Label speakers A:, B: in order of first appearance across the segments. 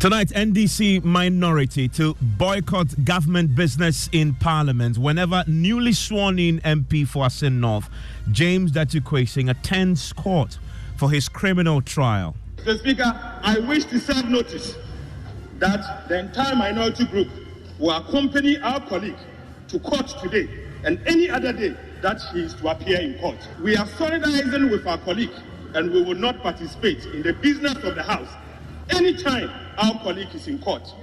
A: Tonight, NDC minority to boycott government business in Parliament whenever newly sworn-in MP for Asin North, Gyakye Quason, attends court for his criminal trial.
B: Mr. Speaker, I wish to serve notice that the entire minority group will accompany our colleague to court today and any other day that he is to appear in court. We are solidarizing with our colleague and we will not participate in the business of the House anytime our colleague is in court.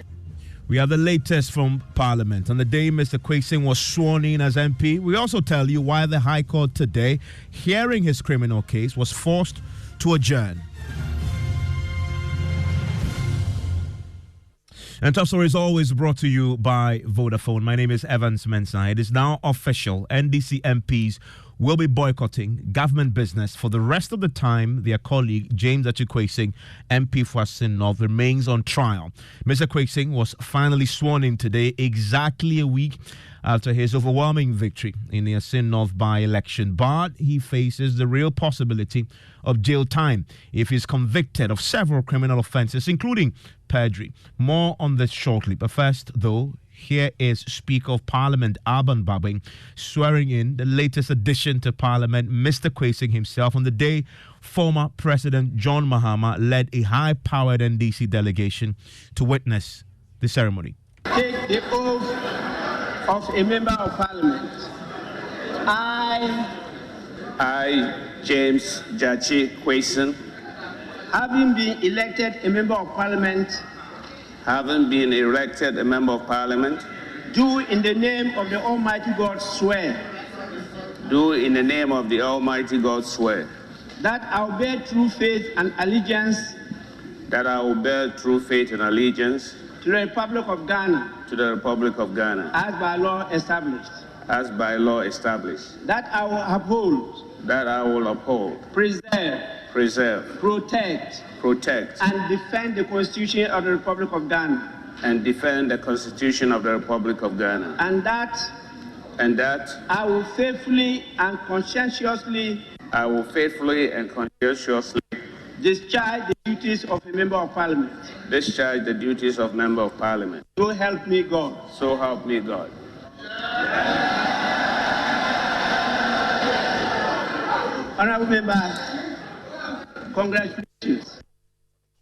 A: We have the latest from Parliament. On the day Mr. Quayson was sworn in as MP, we also tell you why the High Court today, hearing his criminal case, was forced to adjourn. And Top Story is always brought to you by Vodafone. My name is Evans Mensah. It is now official. NDC MPs will be boycotting government business for the rest of the time their colleague Gyakye Quason, MP for Asin North, remains on trial. Mr. Quayson was finally sworn in today, exactly a week after his overwhelming victory in the Asin North by-election. But he faces the real possibility of jail time if he's convicted of several criminal offences, including perjury. More on this shortly. But first, though, here is Speaker of Parliament Alban Bagbin swearing in the latest addition to Parliament, Mr. Quayson himself, on the day former President John Mahama led a high-powered NDC delegation to witness the ceremony.
C: Take the oath of a member of Parliament.
D: I, James Gyakye Quason,
C: having been elected a member of Parliament, do in the name of the Almighty God swear. That I will bear true faith and allegiance. To the Republic of Ghana. As by law established. That I will uphold. Preserve. Protect. And defend the Constitution of the Republic of Ghana. And that I will faithfully and conscientiously discharge the duties of a member of Parliament. So help me God. Honorable members, congratulations.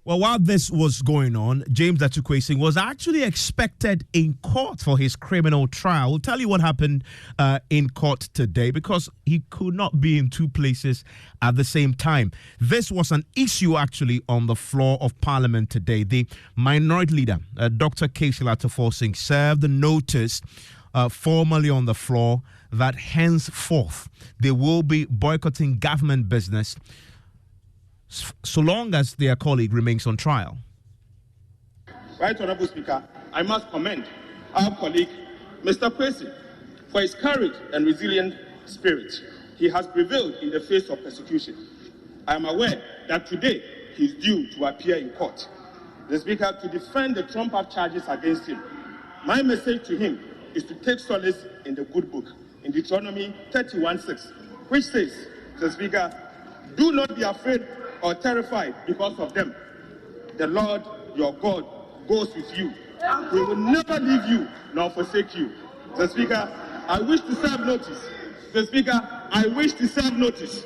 A: Well, while this was going on, Gyakye Quason was actually expected in court for his criminal trial. We'll tell you what happened in court today, because he could not be in two places at the same time. This was an issue actually on the floor of Parliament today. The minority leader, Dr. Quayson, served the notice formally on the floor that henceforth they will be boycotting government business so long as their colleague remains on trial.
B: Right, Honorable Speaker, I must commend our colleague, Mr. Quayson, for his courage and resilient spirit. He has prevailed in the face of persecution. I am aware that today he is due to appear in court, the Speaker, to defend the trumped-up charges against him. My message to him is to take solace in the good book, in Deuteronomy 31:6, which says, the Speaker, do not be afraid or terrified because of them. The Lord your God goes with you. He will never leave you nor forsake you. The Speaker, I wish to serve notice. The Speaker, I wish to serve notice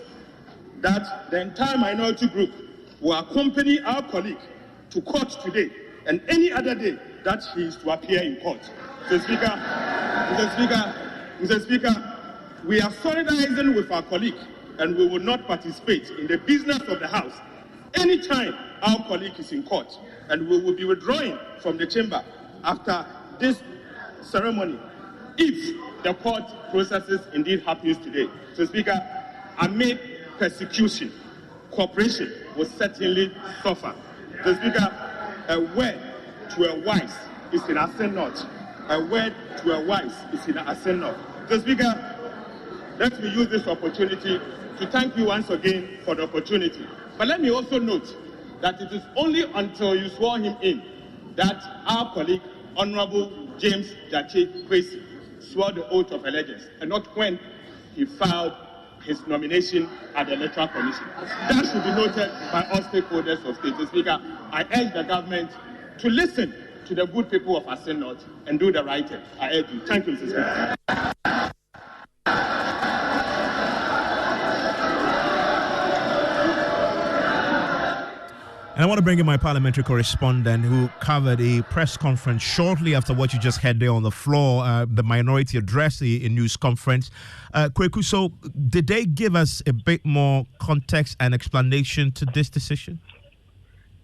B: that the entire minority group will accompany our colleague to court today and any other day that he is to appear in court. Mr. Speaker, we are solidarizing with our colleague and we will not participate in the business of the House anytime our colleague is in court, and we will be withdrawing from the chamber after this ceremony if the court processes indeed happens today. So, Speaker, amid persecution, cooperation will certainly suffer. So, Speaker, a word to a wise is in Asin North. A word to a wise is in Asin North. So, Speaker, let me use this opportunity to thank you once again for the opportunity. But let me also note that it is only until you swore him in that our colleague, Honorable James Gyakye Quason, swore the oath of allegiance, and not when he filed his nomination at the Electoral Commission. That should be noted by all stakeholders of state. Speaker, I urge the government to listen to the good people of Asen North and do the right thing. I urge you. Thank you, Mr. Speaker.
A: And I want to bring in my parliamentary correspondent who covered a press conference shortly after what you just had there on the floor, the minority address, a news conference. Kweku, so did they give us a bit more context and explanation to this decision?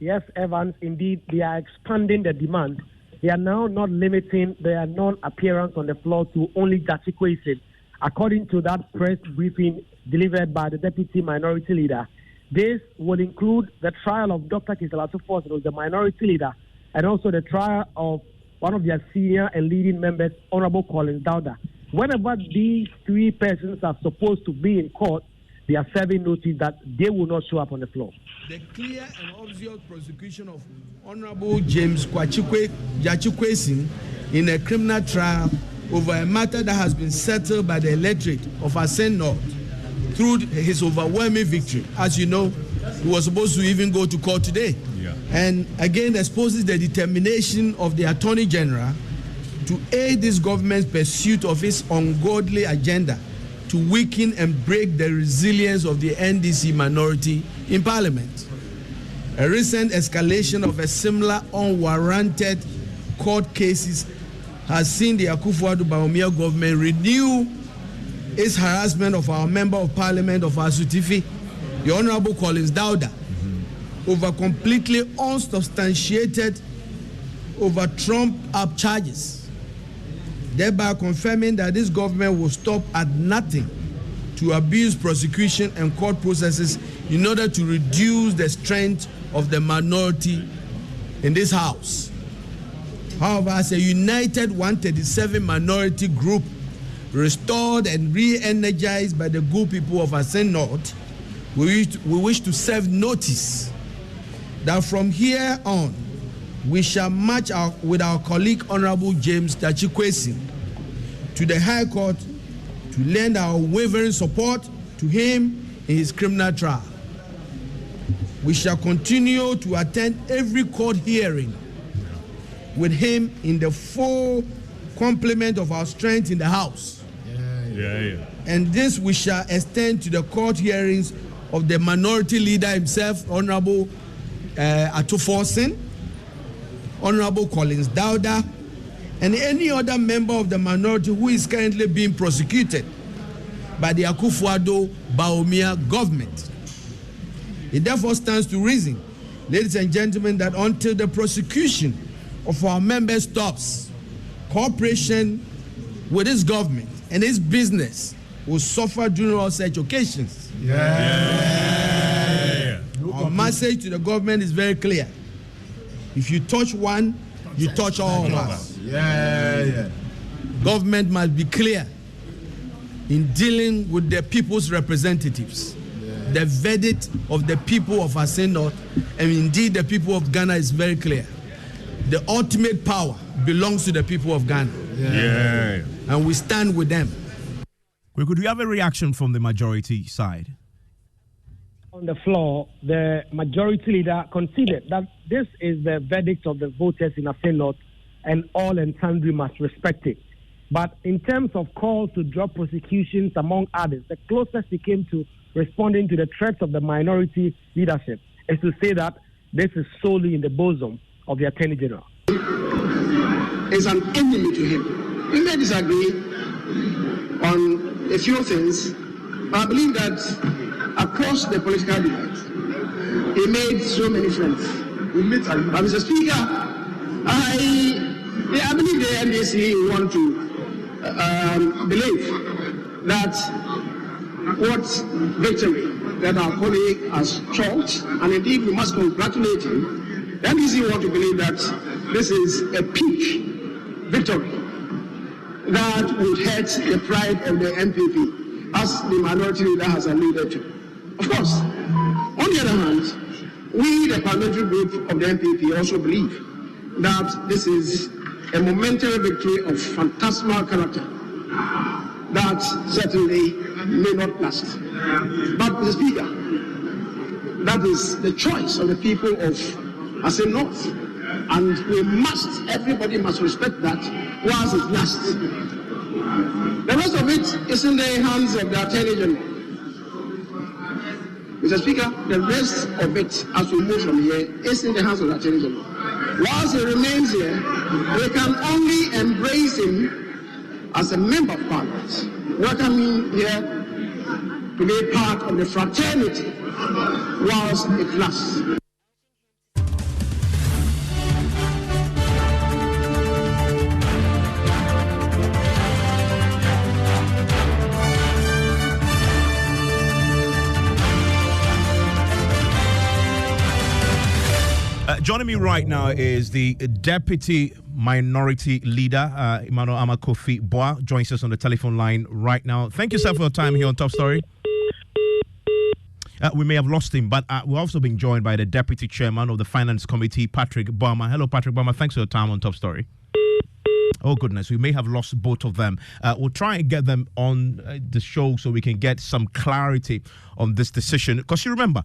E: Yes, Evans, indeed, they are expanding the demand. They are now not limiting their non-appearance on the floor to only Gyakye Quason. According to that press briefing delivered by the Deputy Minority Leader, this will include the trial of Dr. Kisalato Force, who was the minority leader, and also the trial of one of their senior and leading members, Honorable Collins Dauda. Whenever these three persons are supposed to be in court, they are serving notice that they will not show up on the floor.
F: The clear and obvious prosecution of Honorable James Gyakye Quason in a criminal trial over a matter that has been settled by the electorate of Asen North through his overwhelming victory. As you know, he was supposed to even go to court today. Yeah. And again exposes the determination of the Attorney General to aid this government's pursuit of its ungodly agenda to weaken and break the resilience of the NDC minority in Parliament. A recent escalation of a similar unwarranted court cases has seen the Akufo-Addo government renew its harassment of our Member of Parliament of Asutifi, the Honorable Collins Dauda, over completely unsubstantiated, over trumped-up charges, thereby confirming that this government will stop at nothing to abuse prosecution and court processes in order to reduce the strength of the minority in this House. However, as a united 137 minority group, restored and re-energized by the good people of Asen North, we wish to serve notice that from here on, we shall march with our colleague Honorable James Gyakye Quason to the High Court to lend our unwavering support to him in his criminal trial. We shall continue to attend every court hearing with him in the full complement of our strength in the House. And this we shall extend to the court hearings of the minority leader himself, Honorable Atuforsen, Honorable Collins Dauda, and any other member of the minority who is currently being prosecuted by the Akufo-Addo government. It therefore stands to reason, ladies and gentlemen, that until the prosecution of our members stops, cooperation with this government and its business will suffer during all such occasions. Our message to the government is very clear. If you touch one, you touch all of us. Government must be clear in dealing with the people's representatives. The verdict of the people of Asen North and indeed the people of Ghana is very clear. The ultimate power belongs to the people of Ghana. And we stand with them.
A: Could we have a reaction from the majority side?
E: On the floor, the majority leader conceded that this is the verdict of the voters in Asen North and all and sundry must respect it. But in terms of calls to drop prosecutions, among others, the closest he came to responding to the threats of the minority leadership is to say that this is solely in the bosom of the Attorney General.
G: Is an enemy to him. We may disagree on a few things, but I believe that across the political divide, he made so many friends. But Mr. Speaker, I believe the NDC want to believe that what victory that our colleague has chalked, and indeed we must congratulate him. The NDC want to believe that this is a peak victory that would hurt the pride of the MPP, as the minority leader has alluded to. Of course, on the other hand, we, the parliamentary group of the MPP, also believe that this is a momentary victory of phantasmal character that certainly may not last. But, Mr. Speaker, that is the choice of the people of Asen North. And everybody must respect that whilst it lasts. The rest of it is in the hands of the Attorney General. Mr. Speaker, the rest of it, as we move from here, is in the hands of the Attorney General. Whilst he remains here, we can only embrace him as a member of Parliament, welcome him here to be part of the fraternity whilst it lasts.
A: Joining me right now is the Deputy Minority Leader, Emmanuel Amakofi Boa, joins us on the telephone line right now. Thank you, sir, for your time here on Top Story. We may have lost him, but we've also been joined by the Deputy Chairman of the Finance Committee, Patrick Bama. Hello, Patrick Bama. Thanks for your time on Top Story. Oh, goodness, we may have lost both of them. We'll try and get them on the show so we can get some clarity on this decision. Because you remember,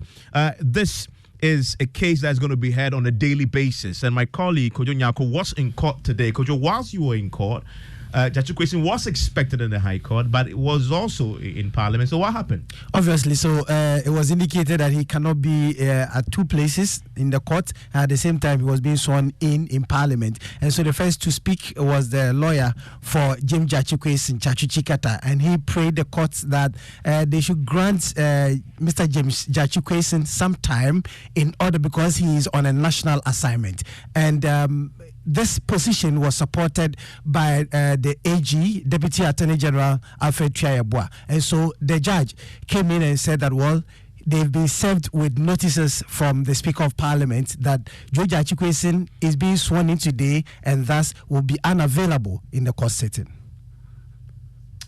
A: this is a case that's going to be heard on a daily basis. And my colleague, Kojo Nyako, was in court today. Kojo, whilst you were in court, Gyakye Quason was expected in the High Court, but it was also in Parliament. So what happened?
H: Obviously, so it was indicated that he cannot be at two places in the court. At the same time, he was being sworn in Parliament. And so the first to speak was the lawyer for James Gyakye Quason, Chachu Chikata, and he prayed the court that they should grant Mr. James Gyakye Quason some time in order because he is on a national assignment. And this position was supported by the AG, Deputy Attorney General Alfred Chiayabua. And so the judge came in and said that, well, they've been served with notices from the Speaker of Parliament that Gyakye Quason is being sworn in today and thus will be unavailable in the court sitting.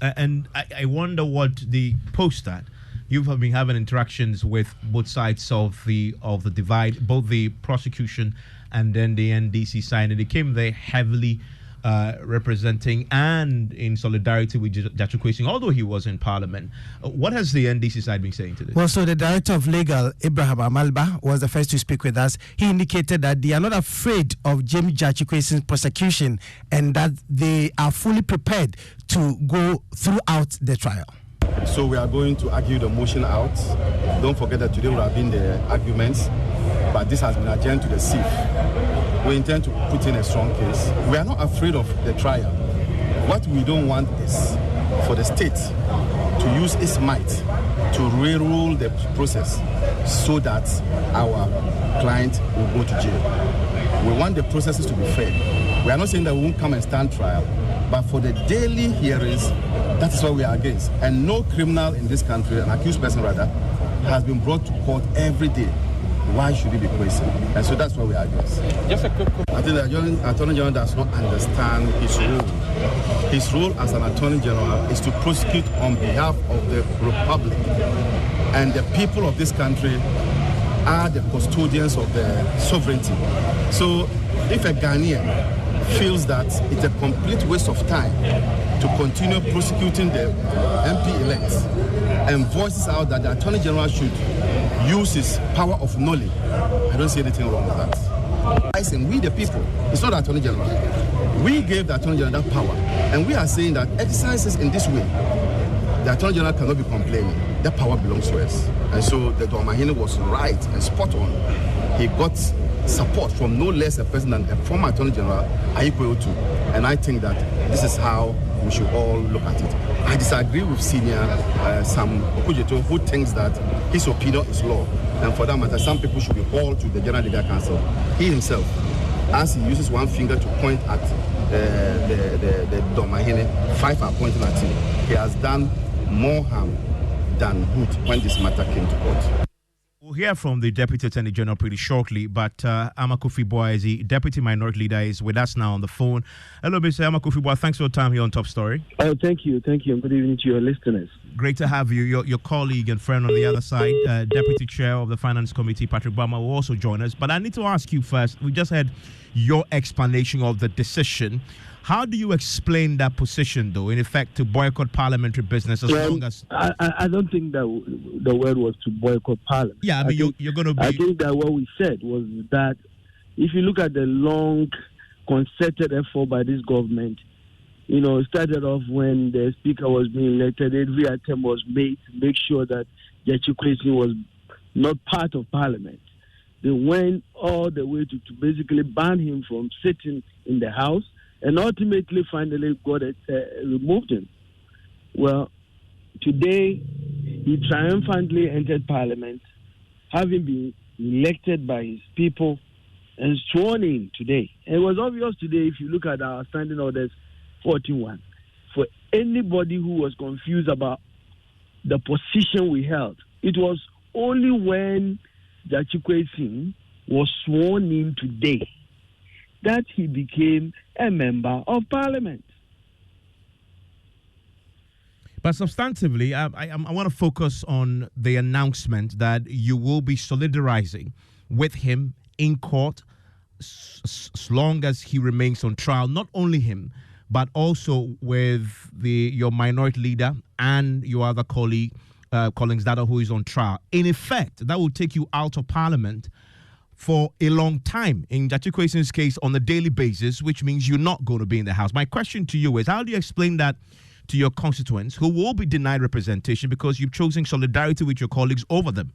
A: And I wonder what the post that you've been having interactions with both sides of the divide, both the prosecution and then the NDC side, and they came there heavily representing and in solidarity with Gyakye Quason, although he was in Parliament. What has the NDC side been saying to this?
H: Well, so the Director of Legal, Ibrahim Amalba, was the first to speak with us. He indicated that they are not afraid of James Gyakye Quason's prosecution and that they are fully prepared to go throughout the trial.
I: So we are going to argue the motion out. Don't forget that today will have been the arguments, but this has been adjourned to the sieve. We intend to put in a strong case. We are not afraid of the trial. What we don't want is for the state to use its might to re-rule the process so that our client will go to jail. We want the processes to be fair. We are not saying that we won't come and stand trial, but for the daily hearings, that is what we are against. And no criminal in this country, an accused person rather, has been brought to court every day. Why should he be Quayson? And so that's what we are against.
J: Just a quick
I: I think the Attorney General does not understand his role. His role as an Attorney General is to prosecute on behalf of the Republic. And the people of this country are the custodians of the sovereignty. So if a Ghanaian feels that it's a complete waste of time to continue prosecuting the MP-elects and voices out that the Attorney General should use his power of knowledge, I don't see anything wrong with that. We the people, it's not the Attorney General. We gave the Attorney General that power, and we are saying that exercises in this way, the Attorney General cannot be complaining. That power belongs to us. And so the Domahine was right and spot on. He got support from no less a person than a former Attorney General, Ayikwe Otu. And I think that this is how we should all look at it. I disagree with Senior Sam Okujeto, who thinks that his opinion is law. And for that matter, some people should be hauled to the General Legal Council. He himself, as he uses one finger to point at the Domahine, 5 are pointing at him. He has done more harm than good when this matter came to court.
A: We'll hear from the Deputy Attorney General pretty shortly, but Amakofi Boa, the Deputy Minority Leader, is with us now on the phone. Hello, Mr. Amakofi Boa. Thanks for your time here on Top Story.
K: Oh, thank you. Thank you. And good evening to your listeners.
A: Great to have you. Your colleague and friend on the other side, Deputy Chair of the Finance Committee, Patrick Bama, will also join us. But I need to ask you first, we just had your explanation of the decision. How do you explain that position, though, in effect, to boycott parliamentary business as long as...
K: I don't think that the word was to boycott parliament.
A: Yeah, I mean, you're going to be...
K: I think that what we said was that if you look at the long, concerted effort by this government, it started off when the speaker was being elected. Every attempt was made to make sure that Gyakye Quason was not part of parliament. They went all the way to basically ban him from sitting in the House, and ultimately, finally, removed him. Well, today, he triumphantly entered parliament, having been elected by his people and sworn in today. And it was obvious today, if you look at our standing orders 41, for anybody who was confused about the position we held. It was only when Gyakye Quason was sworn in today that he became a member of parliament.
A: But substantively, I want to focus on the announcement that you will be solidarizing with him in court as long as he remains on trial. Not only him, but also with your minority leader and your other colleague, Collins Dada, who is on trial. In effect, that will take you out of parliament for a long time. In Gyakye Quason's case, on a daily basis, which means you're not going to be in the House. My question to you is, how do you explain that to your constituents who will be denied representation because you've chosen solidarity with your colleagues over them?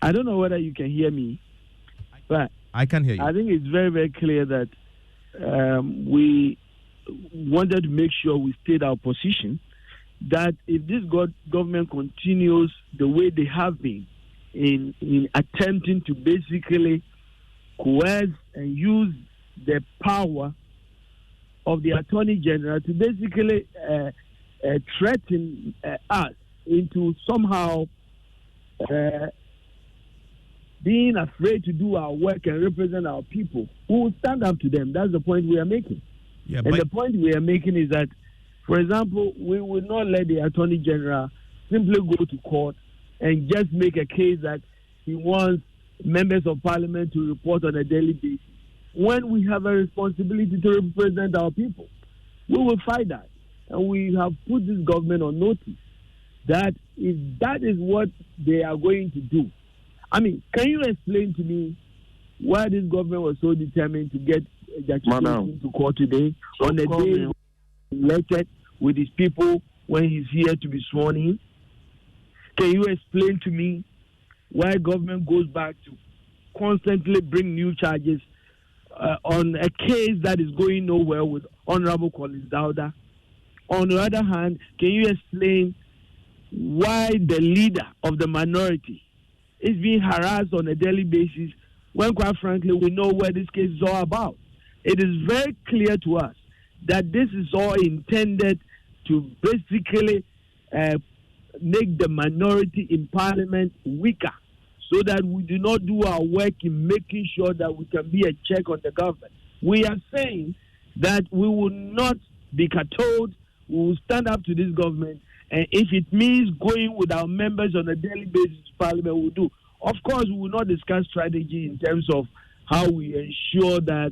K: I don't know whether you can hear me, but
A: I can hear you.
K: I think it's very, very clear that we wanted to make sure we stayed our position, that if this government continues the way they have been in attempting to basically coerce and use the power of the Attorney General to basically threaten us into somehow being afraid to do our work and represent our people, we will stand up to them. That's the point we are making.
A: Yeah,
K: and the point we are making is that, for example, we will not let the Attorney General simply go to court and just make a case that he wants members of parliament to report on a daily basis. When we have a responsibility to represent our people, we will fight that. And we have put this government on notice that if that is what they are going to do. I mean, can you explain to me why this government was so determined to get Gyakye Quason to court today on the day elected with his people when he's here to be sworn in? Can you explain to me why government goes back to constantly bring new charges on a case that is going nowhere with Honorable Collins Dada? On the other hand, can you explain why the leader of the minority is being harassed on a daily basis when, quite frankly, we know where this case is all about? It is very clear to us that this is all intended to basically make the minority in parliament weaker, so that we do not do our work in making sure that we can be a check on the government. We are saying that we will not be cajoled. We will stand up to this government, and if it means going with our members on a daily basis to parliament, we'll do. Of course, we will not discuss strategy in terms of how we ensure that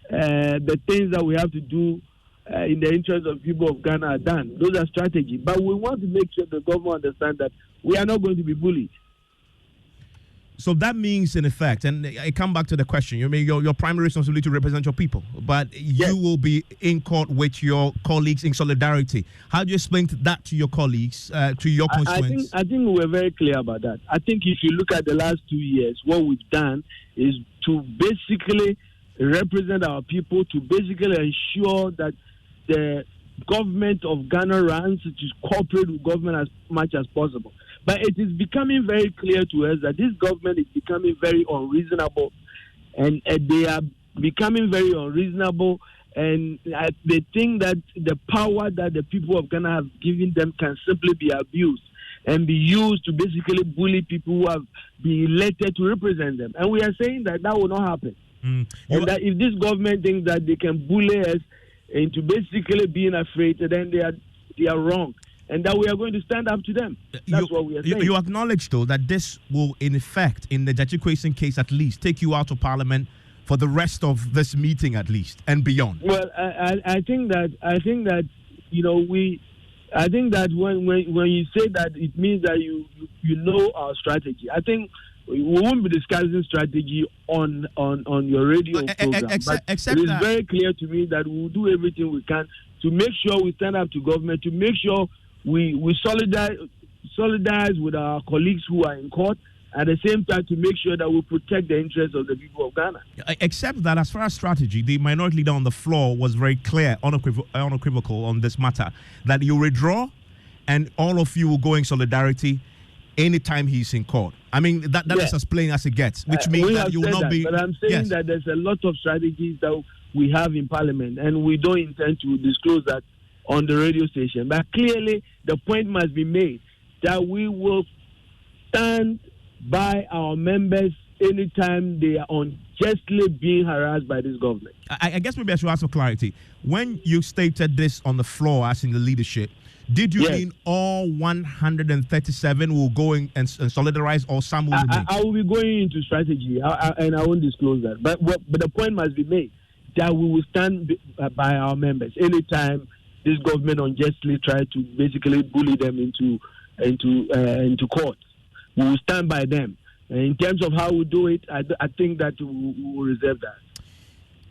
K: the things that we have to do in the interest of people of Ghana are done. Those are strategy. But we want to make sure the government understands that we are not going to be bullied.
A: So that means, in effect, and I come back to the question, your primary responsibility to represent your people, but you will be in court with your colleagues in solidarity. How do you explain that to your colleagues, to your constituents?
K: I think we were very clear about that. I think if you look at the last 2 years, what we've done is to basically represent our people, to basically ensure that the government of Ghana runs, to cooperate with government as much as possible. But it is becoming very clear to us that this government is becoming very unreasonable, and they are becoming very unreasonable, and they think that the power that the people of Ghana have given them can simply be abused and be used to basically bully people who have been elected to represent them. And we are saying that will not happen. And that if this government thinks that they can bully us into basically being afraid, then they are wrong. And that we are going to stand up to them. That's what we are saying.
A: You acknowledge, though, that this will, in effect, in the Gyakye Quason case at least, take you out of parliament for the rest of this meeting at least and beyond.
K: Well, I think that I think that when you say that, it means that you know our strategy. I think we won't be discussing strategy on your radio program. Except it is very clear to me that we will do everything we can to make sure we stand up to government, to make sure we solidarize with our colleagues who are in court, at the same time to make sure that we protect the interests of the people of Ghana.
A: Except that as far as strategy, the minority leader on the floor was very clear, unequivocal on this matter, that you withdraw and all of you will go in solidarity anytime he's in court. I mean, that is as plain as it gets, which means that you will not be...
K: But I'm saying that there's a lot of strategies that we have in Parliament, and we don't intend to disclose that on the radio station. But clearly, the point must be made that we will stand by our members anytime they are unjustly being harassed by this government.
A: I guess maybe I should ask for clarity. When you stated this on the floor as in the leadership, did you mean all 137 will go in and solidarize, or some will remain?
K: I will be going into strategy, and I won't disclose that. But the point must be made that we will stand by our members anytime this government unjustly try to basically bully them into court. We will stand by them. In terms of how we do it, I think that we will reserve that.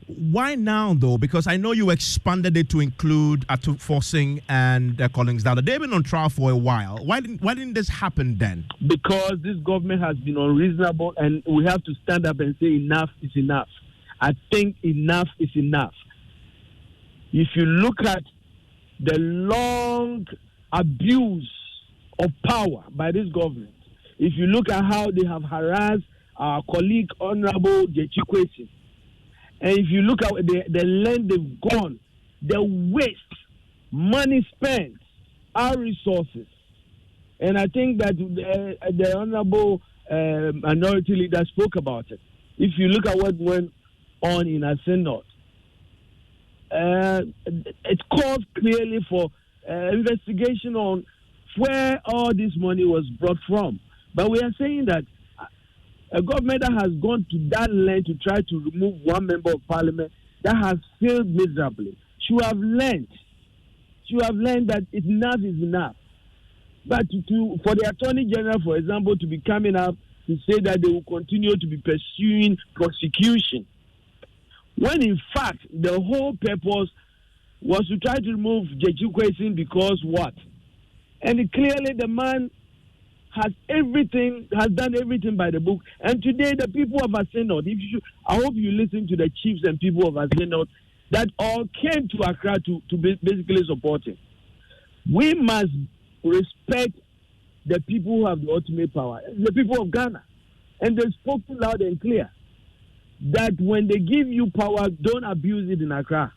A: Why now, though? Because I know you expanded it to include Atu Forcing and Collins Dowd. They've been on trial for a while. Why didn't this happen then?
K: Because this government has been unreasonable, and we have to stand up and say enough is enough. I think enough is enough. If you look at the long abuse of power by this government, if you look at how they have harassed our colleague, Honorable Gyakye Quason, and if you look at the length they've gone, the waste, money spent, our resources, and I think that the Honorable Minority Leader spoke about it. If you look at what went on in Asen North, it calls clearly for investigation on where all this money was brought from. But we are saying that a government that has gone to that length to try to remove one member of parliament that has failed miserably should have learned that enough is enough. But for the Attorney General, for example, to be coming up to say that they will continue to be pursuing prosecution, when in fact the whole purpose was to try to remove Gyakye Quason because what? And clearly the man has done everything by the book. And today the people of Asen North, I hope you listen to the chiefs and people of Asen North that all came to Accra to basically support him. We must respect the people who have the ultimate power, the people of Ghana. And they spoke loud and clear that when they give you power, don't abuse it in Accra.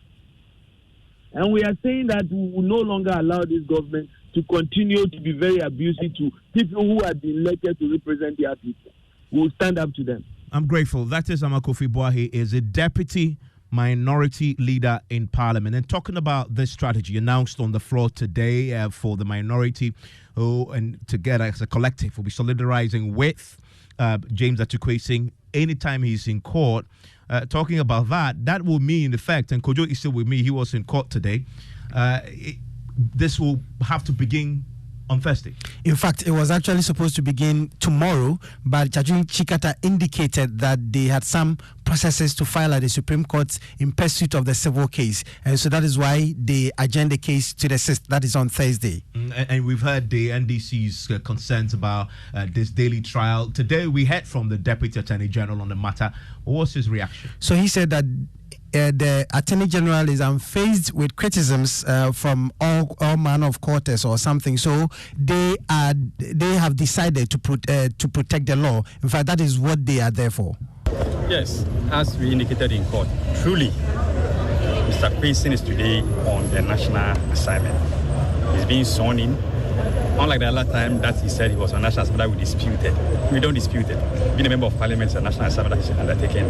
K: And we are saying that we will no longer allow this government to continue to be very abusive to people who have been elected to represent their people. We will stand up to them.
A: I'm grateful. That is Amakofi Boahe, is a deputy minority leader in Parliament. And talking about this strategy announced on the floor today for the minority, and together as a collective, will be solidarizing with James Atu Quason anytime he's in court. Talking about that will mean, in effect, and Kojo is still with me, he was in court today, this will have to begin on Thursday.
H: In fact, it was actually supposed to begin tomorrow, but Judge Chikata indicated that they had some processes to file at the Supreme Court in pursuit of the civil case. And so that is why they adjourned the case to the 6th, that is on Thursday.
A: And we've heard the NDC's concerns about this daily trial. Today we heard from the Deputy Attorney General on the matter. What was his reaction? So
H: he said that the Attorney General is unfazed with criticisms from all manner of quarters or something. So they have decided to protect the law. In fact, that is what they are there for.
J: Yes, as we indicated in court, truly, Mr. Quayson is today on a national assignment. He's being sworn in. Unlike the other time that he said he was on national assignment, we disputed. We don't dispute it. Being a member of Parliament is a national assignment that he's undertaken.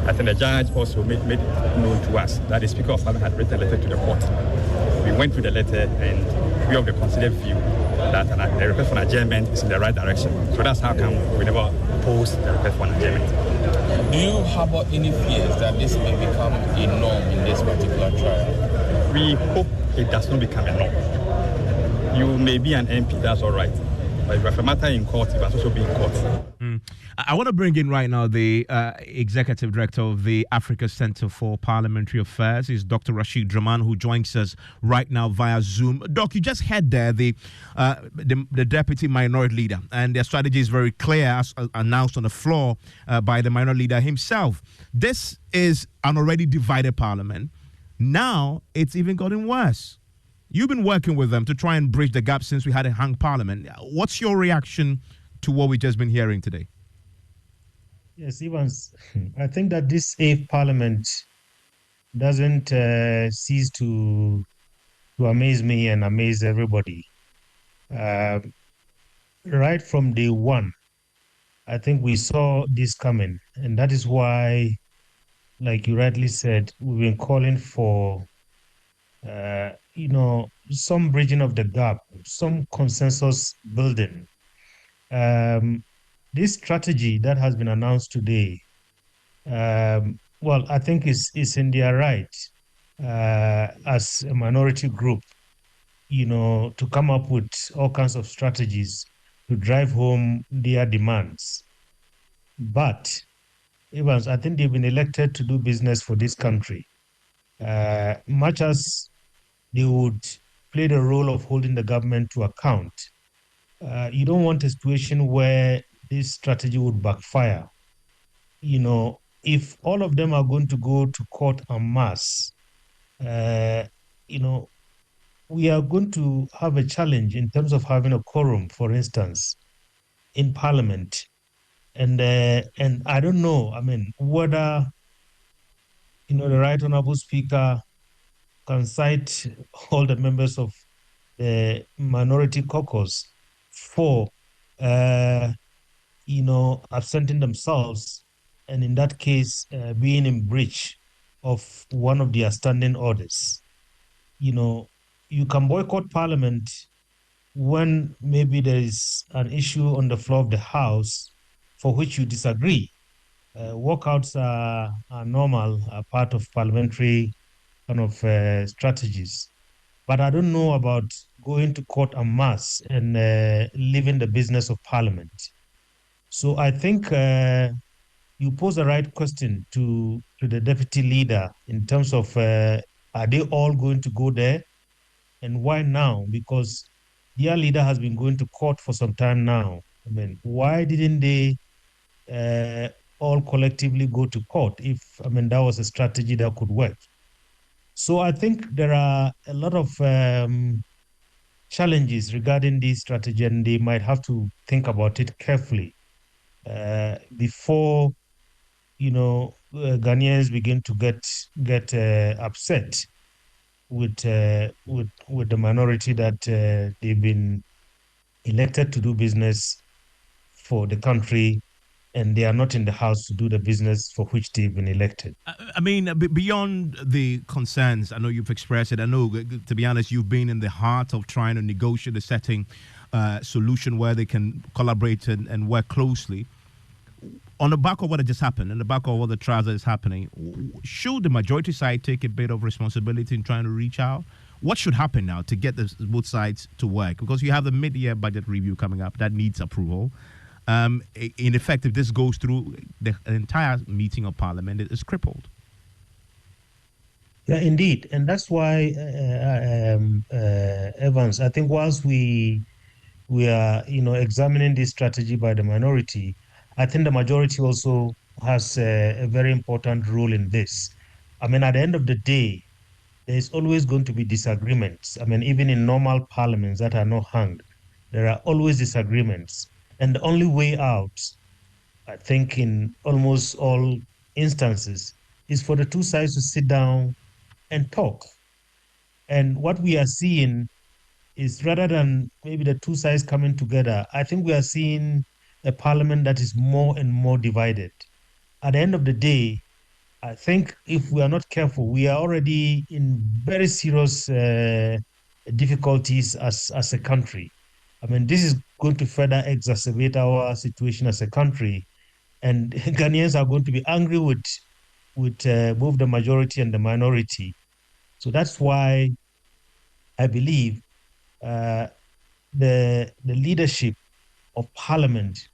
J: I think the judge also made it known to us that the Speaker of Parliament had written a letter to the court. We went through the letter and we have the considered view that the request for an adjournment is in the right direction. So that's how come we never oppose the request for an adjournment.
L: Do you harbor any fears that this may become a norm in this particular trial?
J: We hope it does not become a norm. You may be an MP, that's all right. But if you have a matter in court, it must also be in court.
A: I want to bring in right now the Executive Director of the Africa Center for Parliamentary Affairs, is Dr. Rashid Draman, who joins us right now via Zoom. Doc, you just heard there the Deputy Minority Leader, and their strategy is very clear, as announced on the floor by the Minority Leader himself. This is an already divided Parliament. Now it's even gotten worse. You've been working with them to try and bridge the gap since we had a hung Parliament. What's your reaction to what we've just been hearing today?
M: Yes, Evans, I think that this 8th Parliament doesn't cease to amaze me and amaze everybody. Right from day one, I think we saw this coming, and that is why, like you rightly said, we've been calling for some bridging of the gap, some consensus building. This strategy that has been announced today, I think is in their right as a minority group, to come up with all kinds of strategies to drive home their demands. But, Evans, I think they've been elected to do business for this country. Much as they would play the role of holding the government to account, you don't want a situation where this strategy would backfire. If all of them are going to go to court en masse, we are going to have a challenge in terms of having a quorum, for instance, in Parliament. And I don't know, whether, the Right Honorable Speaker can cite all the members of the minority caucus for, absenting themselves, and in that case, being in breach of one of their standing orders. You can boycott Parliament when maybe there is an issue on the floor of the House for which you disagree. Walkouts are normal, are part of parliamentary kind of strategies. But I don't know about going to court en masse and leaving the business of Parliament. So I think you pose the right question to the deputy leader in terms of are they all going to go there? And why now? Because their leader has been going to court for some time now. Why didn't they all collectively go to court if, that was a strategy that could work? So I think there are a lot of challenges regarding this strategy, and they might have to think about it carefully before, Ghanaians begin to get upset with the minority that they've been elected to do business for the country, and they are not in the House to do the business for which they've been elected.
A: Beyond the concerns, I know you've expressed it. I know, to be honest, you've been in the heart of trying to negotiate a setting solution where they can collaborate and work closely. On the back of what had just happened, on the back of what the trials that is happening, should the majority side take a bit of responsibility in trying to reach out? What should happen now to get both sides to work? Because you have the mid-year budget review coming up that needs approval. In effect, if this goes through, the entire meeting of Parliament is crippled.
M: Yeah, indeed. And that's why, Evans, I think whilst we are, examining this strategy by the minority, I think the majority also has a very important role in this. At the end of the day, there's always going to be disagreements. Even in normal parliaments that are not hanged, there are always disagreements. And the only way out, I think in almost all instances, is for the two sides to sit down and talk. And what we are seeing is, rather than maybe the two sides coming together, I think we are seeing a parliament that is more and more divided. At the end of the day, I think if we are not careful, we are already in very serious difficulties as a country. This is going to further exacerbate our situation as a country, and Ghanaians are going to be angry with both the majority and the minority. So that's why I believe the leadership of Parliament,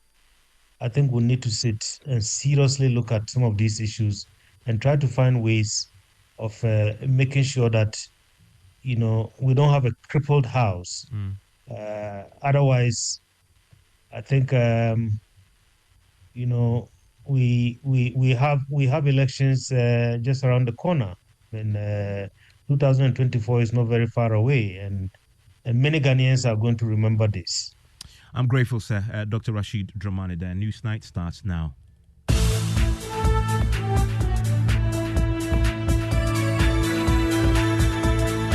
M: I think we need to sit and seriously look at some of these issues and try to find ways of making sure that, we don't have a crippled house. Otherwise, I think, we have elections just around the corner. And 2024 is not very far away, and many Ghanaians are going to remember this.
A: I'm grateful, sir. Dr. Rashid Dramani there. Newsnight starts now.